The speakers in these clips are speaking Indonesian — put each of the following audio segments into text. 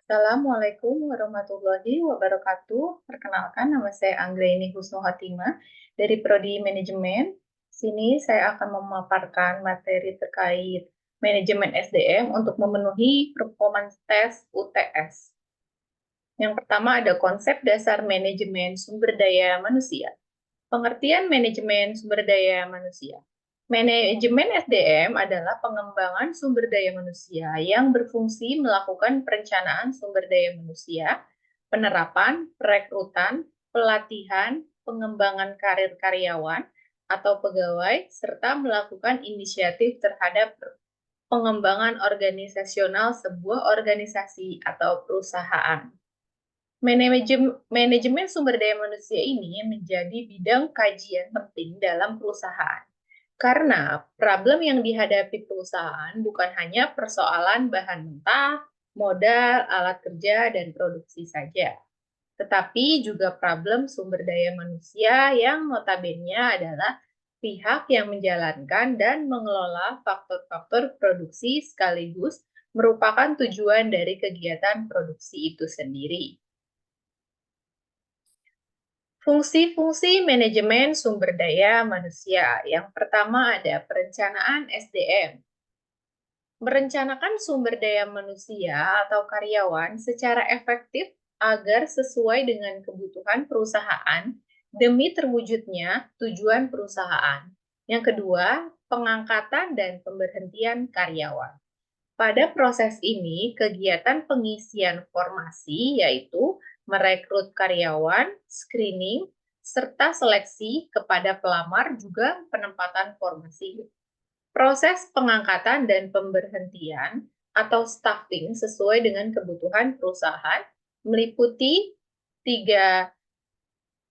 Assalamualaikum warahmatullahi wabarakatuh. Perkenalkan, nama saya Anggraini Husnuhatimah dari Prodi Manajemen. Sini saya akan memaparkan materi terkait manajemen SDM untuk memenuhi performance test UTS. Yang pertama ada konsep dasar manajemen sumber daya manusia. Pengertian manajemen sumber daya manusia. Manajemen SDM adalah pengembangan sumber daya manusia yang berfungsi melakukan perencanaan sumber daya manusia, penerapan, perekrutan, pelatihan, pengembangan karir karyawan atau pegawai, serta melakukan inisiatif terhadap pengembangan organisasional sebuah organisasi atau perusahaan. Manajemen sumber daya manusia ini menjadi bidang kajian penting dalam perusahaan. Karena problem yang dihadapi perusahaan bukan hanya persoalan bahan mentah, modal, alat kerja, dan produksi saja, tetapi juga problem sumber daya manusia yang notabene adalah pihak yang menjalankan dan mengelola faktor-faktor produksi sekaligus merupakan tujuan dari kegiatan produksi itu sendiri. Fungsi-fungsi manajemen sumber daya manusia. Yang pertama ada perencanaan SDM. Merencanakan sumber daya manusia atau karyawan secara efektif agar sesuai dengan kebutuhan perusahaan demi terwujudnya tujuan perusahaan. Yang kedua, pengangkatan dan pemberhentian karyawan. Pada proses ini, kegiatan pengisian formasi yaitu merekrut karyawan, screening, serta seleksi kepada pelamar juga penempatan formasi. Proses pengangkatan dan pemberhentian atau staffing sesuai dengan kebutuhan perusahaan meliputi tiga.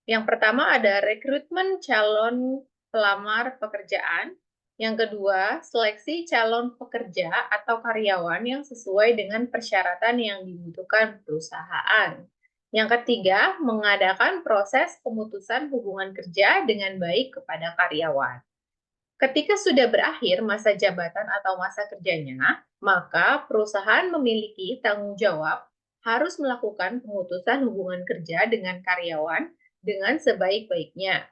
Yang pertama ada rekrutmen calon pelamar pekerjaan. Yang kedua, seleksi calon pekerja atau karyawan yang sesuai dengan persyaratan yang dibutuhkan perusahaan. Yang ketiga, mengadakan proses pemutusan hubungan kerja dengan baik kepada karyawan. Ketika sudah berakhir masa jabatan atau masa kerjanya, maka perusahaan memiliki tanggung jawab harus melakukan pemutusan hubungan kerja dengan karyawan dengan sebaik-baiknya.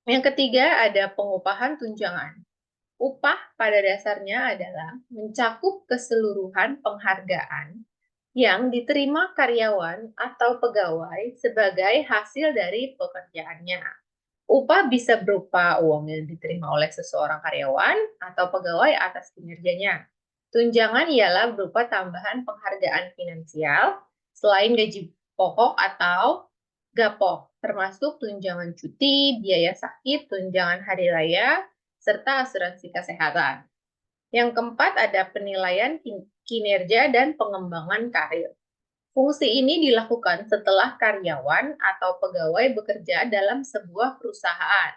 Yang ketiga ada pengupahan tunjangan. Upah pada dasarnya adalah mencakup keseluruhan penghargaan yang diterima karyawan atau pegawai sebagai hasil dari pekerjaannya. Upah bisa berupa uang yang diterima oleh seseorang karyawan atau pegawai atas kinerjanya. Tunjangan ialah berupa tambahan penghargaan finansial selain gaji pokok atau GAPOK, termasuk tunjangan cuti, biaya sakit, tunjangan hari raya, serta asuransi kesehatan. Yang keempat ada penilaian kinerja dan pengembangan karir. Fungsi ini dilakukan setelah karyawan atau pegawai bekerja dalam sebuah perusahaan.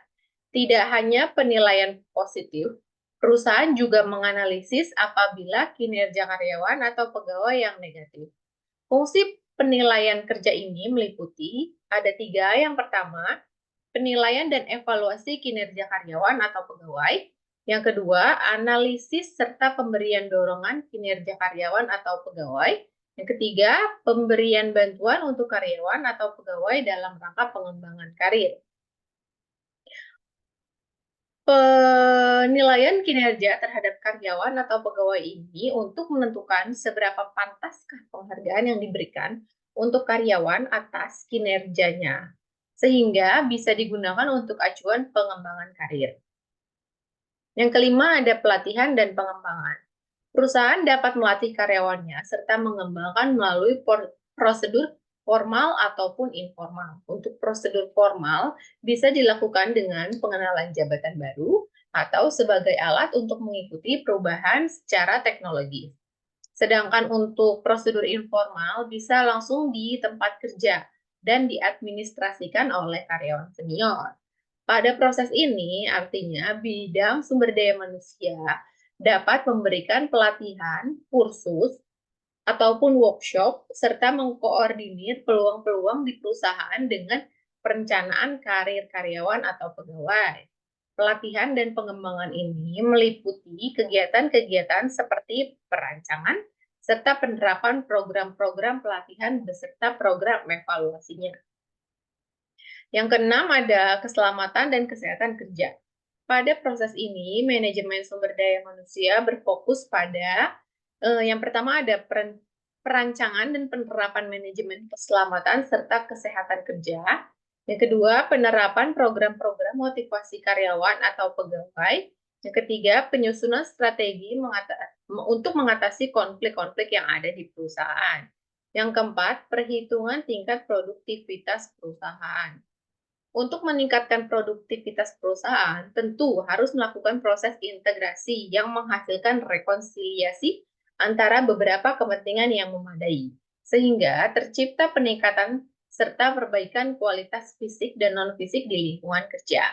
Tidak hanya penilaian positif, perusahaan juga menganalisis apabila kinerja karyawan atau pegawai yang negatif. Fungsi penilaian kerja ini meliputi ada tiga. Yang pertama, penilaian dan evaluasi kinerja karyawan atau pegawai. Yang kedua, analisis serta pemberian dorongan kinerja karyawan atau pegawai. Yang ketiga, pemberian bantuan untuk karyawan atau pegawai dalam rangka pengembangan karir. Penilaian kinerja terhadap karyawan atau pegawai ini untuk menentukan seberapa pantaskah penghargaan yang diberikan untuk karyawan atas kinerjanya, sehingga bisa digunakan untuk acuan pengembangan karir. Yang kelima ada pelatihan dan pengembangan. Perusahaan dapat melatih karyawannya serta mengembangkan melalui prosedur formal ataupun informal. Untuk prosedur formal bisa dilakukan dengan pengenalan jabatan baru atau sebagai alat untuk mengikuti perubahan secara teknologi. Sedangkan untuk prosedur informal bisa langsung di tempat kerja dan diadministrasikan oleh karyawan senior. Pada proses ini, artinya bidang sumber daya manusia dapat memberikan pelatihan, kursus, ataupun workshop, serta mengkoordinir peluang-peluang di perusahaan dengan perencanaan karir karyawan atau pegawai. Pelatihan dan pengembangan ini meliputi kegiatan-kegiatan seperti perancangan, serta penerapan program-program pelatihan beserta program evaluasinya. Yang keenam ada keselamatan dan kesehatan kerja. Pada proses ini, manajemen sumber daya manusia berfokus pada yang pertama ada perancangan dan penerapan manajemen keselamatan serta kesehatan kerja. Yang kedua, penerapan program-program motivasi karyawan atau pegawai. Yang ketiga, penyusunan strategi untuk mengatasi konflik-konflik yang ada di perusahaan. Yang keempat, perhitungan tingkat produktivitas perusahaan. Untuk meningkatkan produktivitas perusahaan, tentu harus melakukan proses integrasi yang menghasilkan rekonsiliasi antara beberapa kepentingan yang memadai, sehingga tercipta peningkatan serta perbaikan kualitas fisik dan non-fisik di lingkungan kerja.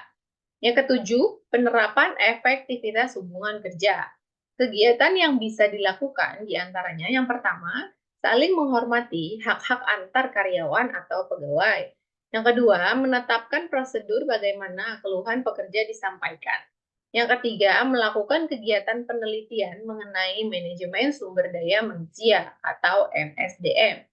Yang ketujuh, penerapan efektivitas hubungan kerja. Kegiatan yang bisa dilakukan diantaranya yang pertama, saling menghormati hak-hak antar karyawan atau pegawai. Yang kedua, menetapkan prosedur bagaimana keluhan pekerja disampaikan. Yang ketiga, melakukan kegiatan penelitian mengenai manajemen sumber daya manusia atau MSDM.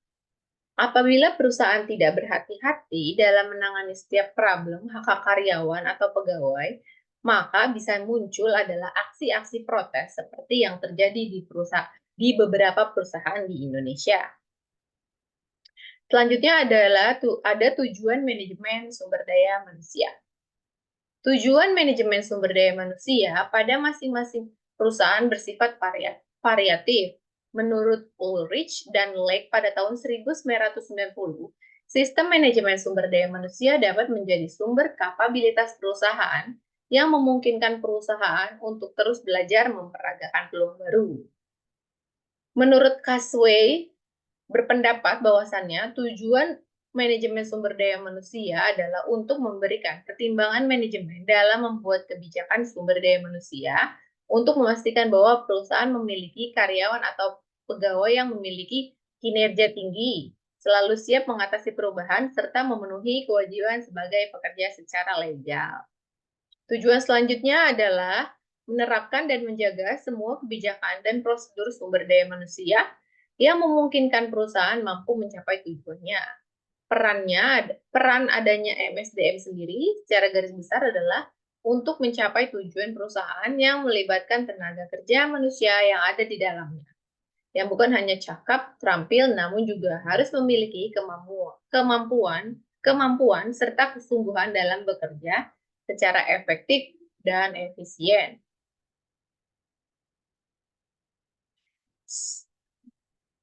Apabila perusahaan tidak berhati-hati dalam menangani setiap problem hak karyawan atau pegawai, maka bisa muncul adalah aksi-aksi protes seperti yang terjadi di beberapa perusahaan di Indonesia. Selanjutnya adalah ada tujuan manajemen sumber daya manusia. Tujuan manajemen sumber daya manusia pada masing-masing perusahaan bersifat variatif. Menurut Ulrich dan Lake pada tahun 1990, sistem manajemen sumber daya manusia dapat menjadi sumber kapabilitas perusahaan yang memungkinkan perusahaan untuk terus belajar memperagakan peluang baru. Menurut Casway, berpendapat bahwasannya tujuan manajemen sumber daya manusia adalah untuk memberikan pertimbangan manajemen dalam membuat kebijakan sumber daya manusia untuk memastikan bahwa perusahaan memiliki karyawan atau pegawai yang memiliki kinerja tinggi, selalu siap mengatasi perubahan, serta memenuhi kewajiban sebagai pekerja secara legal. Tujuan selanjutnya adalah menerapkan dan menjaga semua kebijakan dan prosedur sumber daya manusia yang memungkinkan perusahaan mampu mencapai tujuannya. Peran adanya MSDM sendiri secara garis besar adalah untuk mencapai tujuan perusahaan yang melibatkan tenaga kerja manusia yang ada di dalamnya. Yang bukan hanya cakap, terampil, namun juga harus memiliki kemampuan serta kesungguhan dalam bekerja secara efektif dan efisien.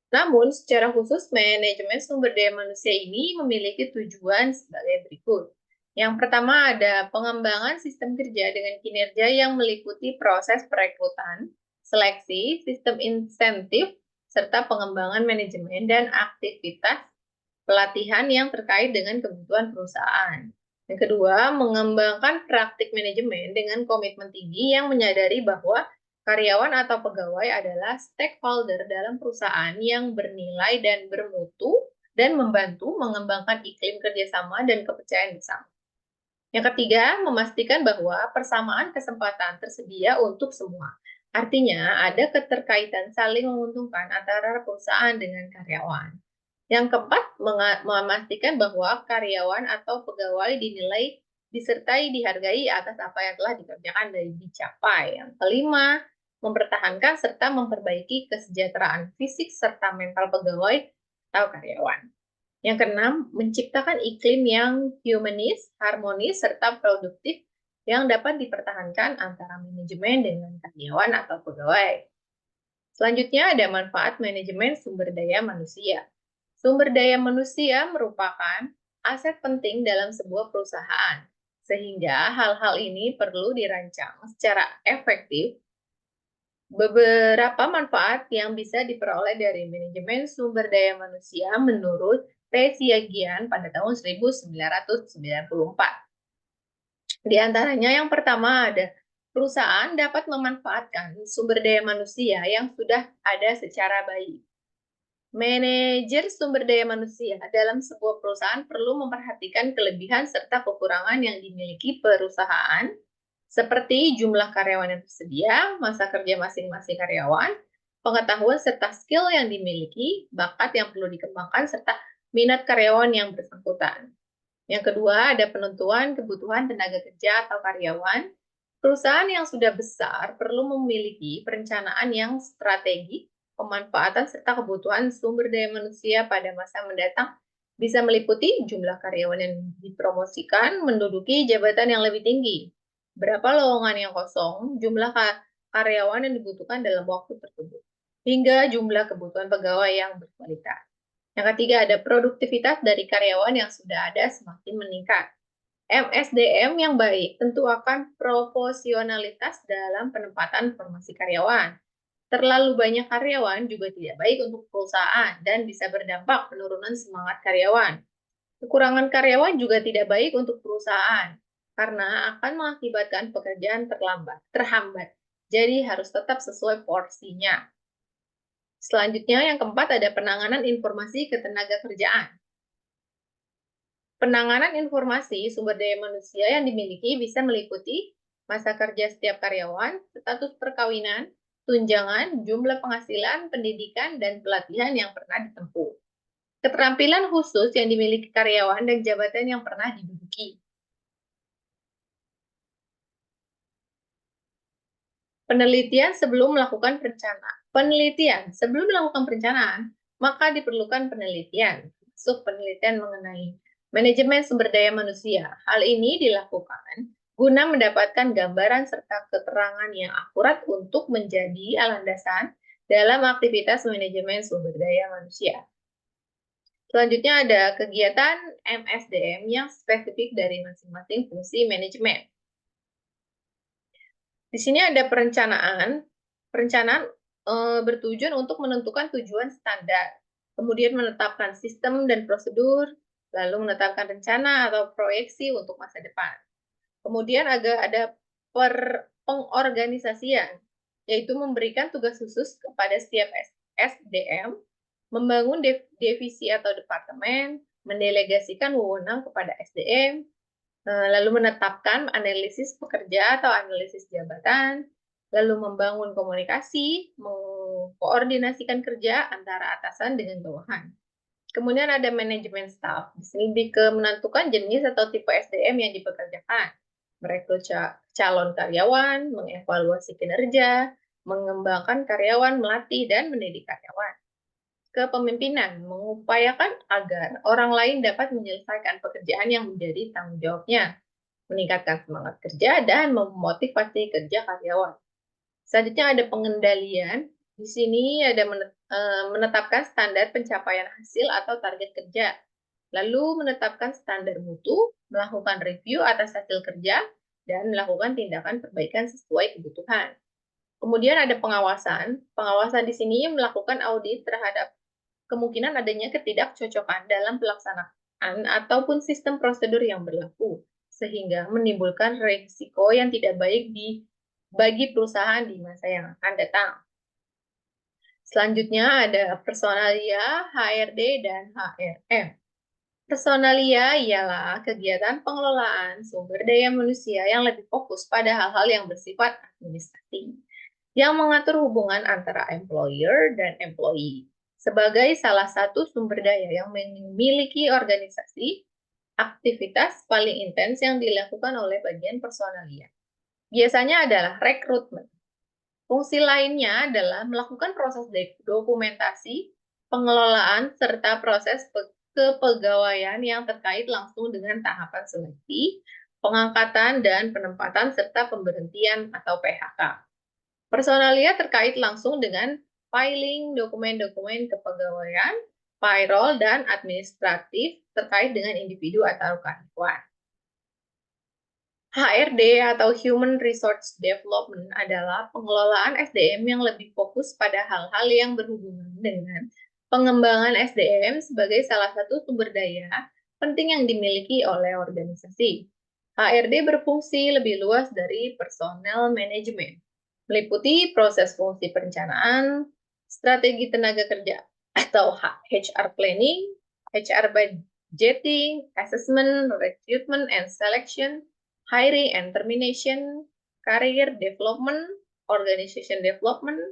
Namun, secara khusus, manajemen sumber daya manusia ini memiliki tujuan sebagai berikut. Yang pertama ada pengembangan sistem kerja dengan kinerja yang meliputi proses perekrutan, seleksi, sistem insentif, serta pengembangan manajemen dan aktivitas pelatihan yang terkait dengan kebutuhan perusahaan. Yang kedua, mengembangkan praktik manajemen dengan komitmen tinggi yang menyadari bahwa karyawan atau pegawai adalah stakeholder dalam perusahaan yang bernilai dan bermutu dan membantu mengembangkan iklim kerjasama dan kepercayaan bersama. Yang ketiga, memastikan bahwa persamaan kesempatan tersedia untuk semua. Artinya, ada keterkaitan saling menguntungkan antara perusahaan dengan karyawan. Yang keempat, memastikan bahwa karyawan atau pegawai dinilai, disertai dihargai atas apa yang telah dikerjakan dan dicapai. Yang kelima, mempertahankan serta memperbaiki kesejahteraan fisik serta mental pegawai atau karyawan. Yang keenam, menciptakan iklim yang humanis, harmonis, serta produktif yang dapat dipertahankan antara manajemen dengan karyawan atau pegawai. Selanjutnya ada manfaat manajemen sumber daya manusia. Sumber daya manusia merupakan aset penting dalam sebuah perusahaan, sehingga hal-hal ini perlu dirancang secara efektif. Beberapa manfaat yang bisa diperoleh dari manajemen sumber daya manusia menurut P. Siagian pada tahun 1994. Di antaranya yang pertama ada perusahaan dapat memanfaatkan sumber daya manusia yang sudah ada secara baik. Manajer sumber daya manusia dalam sebuah perusahaan perlu memperhatikan kelebihan serta kekurangan yang dimiliki perusahaan, seperti jumlah karyawan yang tersedia, masa kerja masing-masing karyawan, pengetahuan serta skill yang dimiliki, bakat yang perlu dikembangkan, serta minat karyawan yang bersangkutan. Yang kedua, ada penentuan kebutuhan tenaga kerja atau karyawan. Perusahaan yang sudah besar perlu memiliki perencanaan yang strategi, pemanfaatan serta kebutuhan sumber daya manusia pada masa mendatang bisa meliputi jumlah karyawan yang dipromosikan menduduki jabatan yang lebih tinggi, berapa lowongan yang kosong, jumlah karyawan yang dibutuhkan dalam waktu tersebut, hingga jumlah kebutuhan pegawai yang berkualitas. Yang ketiga, ada produktivitas dari karyawan yang sudah ada semakin meningkat. MSDM yang baik tentu akan proporsionalitas dalam penempatan formasi karyawan. Terlalu banyak karyawan juga tidak baik untuk perusahaan dan bisa berdampak penurunan semangat karyawan. Kekurangan karyawan juga tidak baik untuk perusahaan karena akan mengakibatkan pekerjaan terhambat. Jadi harus tetap sesuai porsinya. Selanjutnya yang keempat ada penanganan informasi ketenagakerjaan. Penanganan informasi sumber daya manusia yang dimiliki bisa meliputi masa kerja setiap karyawan, status perkawinan, tunjangan, jumlah penghasilan, pendidikan, dan pelatihan yang pernah ditempuh. Keterampilan khusus yang dimiliki karyawan dan jabatan yang pernah diduduki. Penelitian sebelum melakukan perencanaan, maka diperlukan penelitian, masuk penelitian mengenai manajemen sumber daya manusia. Hal ini dilakukan guna mendapatkan gambaran serta keterangan yang akurat untuk menjadi landasan dalam aktivitas manajemen sumber daya manusia. Selanjutnya ada kegiatan MSDM yang spesifik dari masing-masing fungsi manajemen. Di sini ada perencanaan. Perencanaan bertujuan untuk menentukan tujuan standar, kemudian menetapkan sistem dan prosedur, lalu menetapkan rencana atau proyeksi untuk masa depan. Kemudian ada pengorganisasian, yaitu memberikan tugas khusus kepada setiap SDM, membangun divisi atau departemen, mendelegasikan wewenang kepada SDM, lalu menetapkan analisis pekerja atau analisis jabatan, lalu membangun komunikasi, mengkoordinasikan kerja antara atasan dengan bawahan. Kemudian ada manajemen staff. Di sini lebih ke menentukan jenis atau tipe SDM yang dipekerjakan, merekrut calon karyawan, mengevaluasi kinerja, mengembangkan karyawan, melatih, dan mendidik karyawan. Kepemimpinan, mengupayakan agar orang lain dapat menyelesaikan pekerjaan yang menjadi tanggung jawabnya, meningkatkan semangat kerja, dan memotivasi kerja karyawan. Selanjutnya ada pengendalian. Di sini ada menetapkan standar pencapaian hasil atau target kerja, lalu menetapkan standar mutu, melakukan review atas hasil kerja, dan melakukan tindakan perbaikan sesuai kebutuhan. Kemudian ada pengawasan. Pengawasan di sini melakukan audit terhadap kemungkinan adanya ketidakcocokan dalam pelaksanaan ataupun sistem prosedur yang berlaku, sehingga menimbulkan risiko yang tidak baik bagi perusahaan di masa yang akan datang. Selanjutnya ada personalia, HRD, dan HRM. Personalia ialah kegiatan pengelolaan sumber daya manusia yang lebih fokus pada hal-hal yang bersifat administratif, yang mengatur hubungan antara employer dan employee. Sebagai salah satu sumber daya yang memiliki organisasi, aktivitas paling intens yang dilakukan oleh bagian personalia biasanya adalah rekrutmen. Fungsi lainnya adalah melakukan proses dokumentasi, pengelolaan, serta proses kepegawaian yang terkait langsung dengan tahapan seleksi, pengangkatan, dan penempatan, serta pemberhentian atau PHK. Personalia terkait langsung dengan filing dokumen-dokumen kepegawaian, payroll, dan administratif terkait dengan individu atau karyawan. HRD atau Human Resource Development adalah pengelolaan SDM yang lebih fokus pada hal-hal yang berhubungan dengan pengembangan SDM sebagai salah satu sumber daya penting yang dimiliki oleh organisasi. HRD berfungsi lebih luas dari personal management, meliputi proses fungsi perencanaan, strategi tenaga kerja atau HR planning, HR budgeting, assessment, recruitment and selection, hiring and termination, career development, organization development,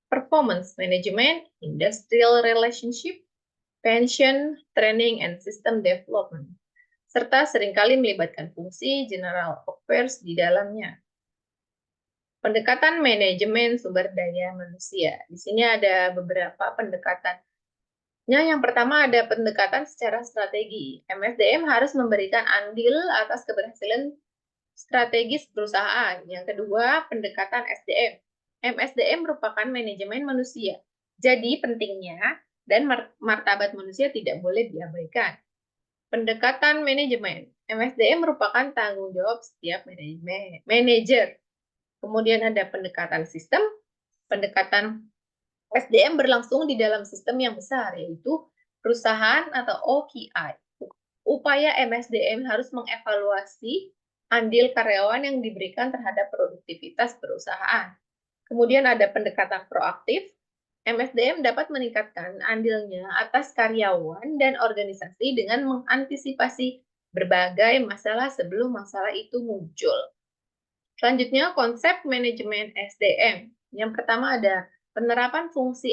performance management, industrial relationship, pension, training, and system development, serta seringkali melibatkan fungsi general affairs di dalamnya. Pendekatan manajemen sumber daya manusia. Di sini ada beberapa pendekatan. Yang pertama ada pendekatan secara strategi. MSDM harus memberikan andil atas keberhasilan strategis perusahaan. Yang kedua, pendekatan SDM. MSDM merupakan manajemen manusia. Jadi pentingnya dan martabat manusia tidak boleh diabaikan. Pendekatan manajemen. MSDM merupakan tanggung jawab setiap manajer. Kemudian ada pendekatan sistem. Pendekatan SDM berlangsung di dalam sistem yang besar, yaitu perusahaan atau OKI. Upaya MSDM harus mengevaluasi andil karyawan yang diberikan terhadap produktivitas perusahaan. Kemudian ada pendekatan proaktif. MSDM dapat meningkatkan andilnya atas karyawan dan organisasi dengan mengantisipasi berbagai masalah sebelum masalah itu muncul. Selanjutnya, konsep manajemen SDM. Yang pertama ada penerapan fungsi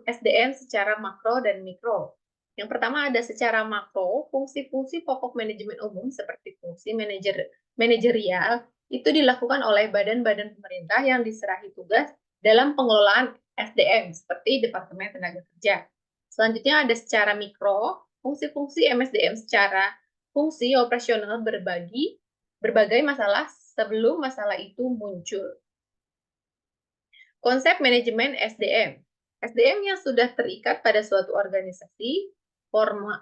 SDM secara makro dan mikro. Yang pertama ada secara makro, fungsi-fungsi pokok manajemen umum seperti fungsi manajerial itu dilakukan oleh badan-badan pemerintah yang diserahi tugas dalam pengelolaan SDM seperti Departemen Tenaga Kerja. Selanjutnya ada secara mikro, fungsi-fungsi MSDM secara fungsi operasional berbagai masalah sebelum masalah itu muncul. Konsep manajemen SDM. SDM yang sudah terikat pada suatu organisasi, formal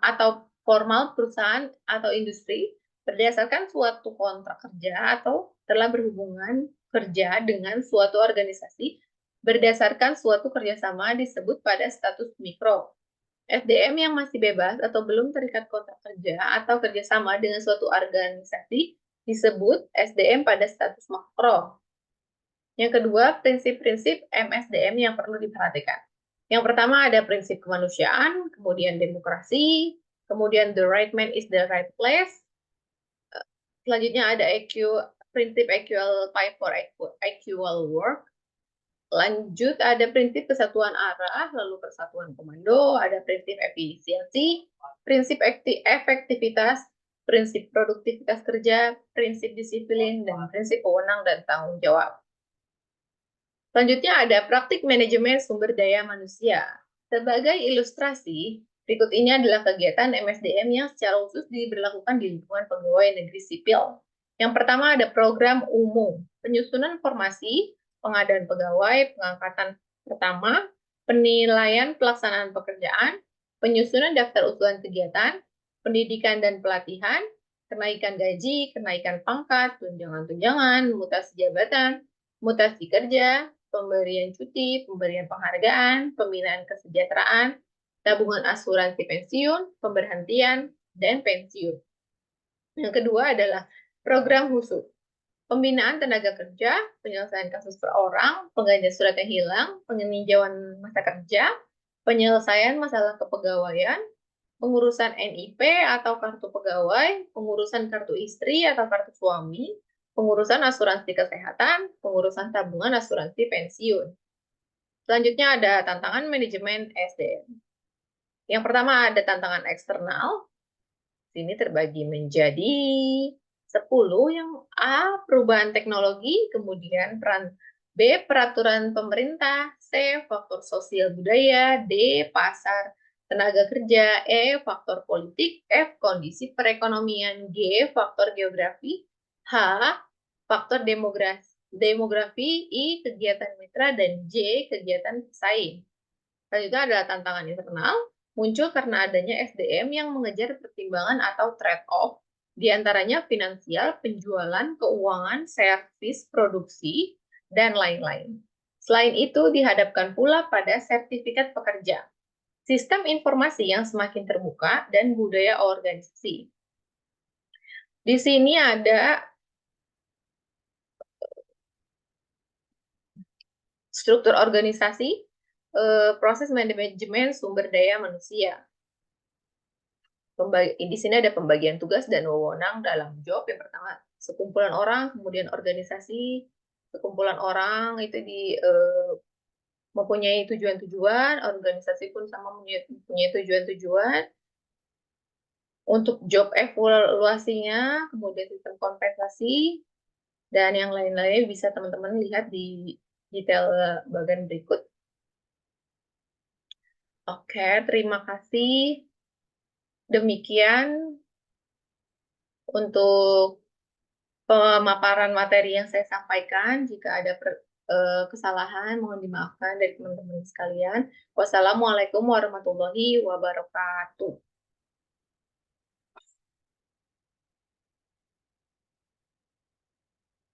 perusahaan atau industri, berdasarkan suatu kontrak kerja atau telah berhubungan kerja dengan suatu organisasi, berdasarkan suatu kerjasama disebut pada status mikro. SDM yang masih bebas atau belum terikat kontrak kerja atau kerjasama dengan suatu organisasi disebut SDM pada status makro. Yang kedua, prinsip-prinsip MSDM yang perlu diperhatikan. Yang pertama ada prinsip kemanusiaan, kemudian demokrasi, kemudian the right man is the right place. Selanjutnya ada prinsip equal pay for equal work. Lanjut ada prinsip kesatuan arah, lalu persatuan komando, ada prinsip efisiensi, prinsip efektivitas, prinsip produktivitas kerja, prinsip disiplin, dan prinsip wewenang dan tanggung jawab. Selanjutnya ada praktik manajemen sumber daya manusia. Sebagai ilustrasi, berikut ini adalah kegiatan MSDM yang secara khusus diberlakukan di lingkungan pegawai negeri sipil. Yang pertama ada program umum, penyusunan formasi, pengadaan pegawai, pengangkatan pertama, penilaian pelaksanaan pekerjaan, penyusunan daftar usulan kegiatan, pendidikan dan pelatihan, kenaikan gaji, kenaikan pangkat, tunjangan-tunjangan, mutasi jabatan, mutasi kerja, pemberian cuti, pemberian penghargaan, pembinaan kesejahteraan, tabungan asuransi pensiun, pemberhentian, dan pensiun. Yang kedua adalah program khusus. Pembinaan tenaga kerja, penyelesaian kasus per orang, penggantian surat yang hilang, peninjauan masa kerja, penyelesaian masalah kepegawaian, pengurusan NIP atau kartu pegawai, pengurusan kartu istri atau kartu suami, pengurusan asuransi kesehatan, pengurusan tabungan asuransi pensiun. Selanjutnya ada tantangan manajemen SDM. Yang pertama ada tantangan eksternal. Ini terbagi menjadi 10. Yang A, perubahan teknologi, kemudian peran B, peraturan pemerintah, C, faktor sosial budaya, D, pasar tenaga kerja, E, faktor politik, F, kondisi perekonomian, G, faktor geografi, H, faktor demografi, I, kegiatan mitra, dan J, kegiatan pesaing. Selanjutnya adalah tantangan internal, muncul karena adanya SDM yang mengejar pertimbangan atau trade-off, diantaranya finansial, penjualan, keuangan, servis, produksi, dan lain-lain. Selain itu, dihadapkan pula pada sertifikat pekerja, sistem informasi yang semakin terbuka, dan budaya organisasi. Di sini ada struktur organisasi, proses manajemen sumber daya manusia. Di sini ada pembagian tugas dan wewenang dalam job. Yang pertama, sekumpulan orang, kemudian organisasi, sekumpulan orang itu mempunyai tujuan-tujuan, organisasi pun sama mempunyai tujuan-tujuan. Untuk job evaluasinya, kemudian sistem kompensasi, dan yang lain-lain bisa teman-teman lihat di detail bagian berikut. Oke, terima kasih. Demikian untuk pemaparan materi yang saya sampaikan. Jika ada kesalahan, mohon dimaafkan dari teman-teman sekalian. Wassalamualaikum warahmatullahi wabarakatuh.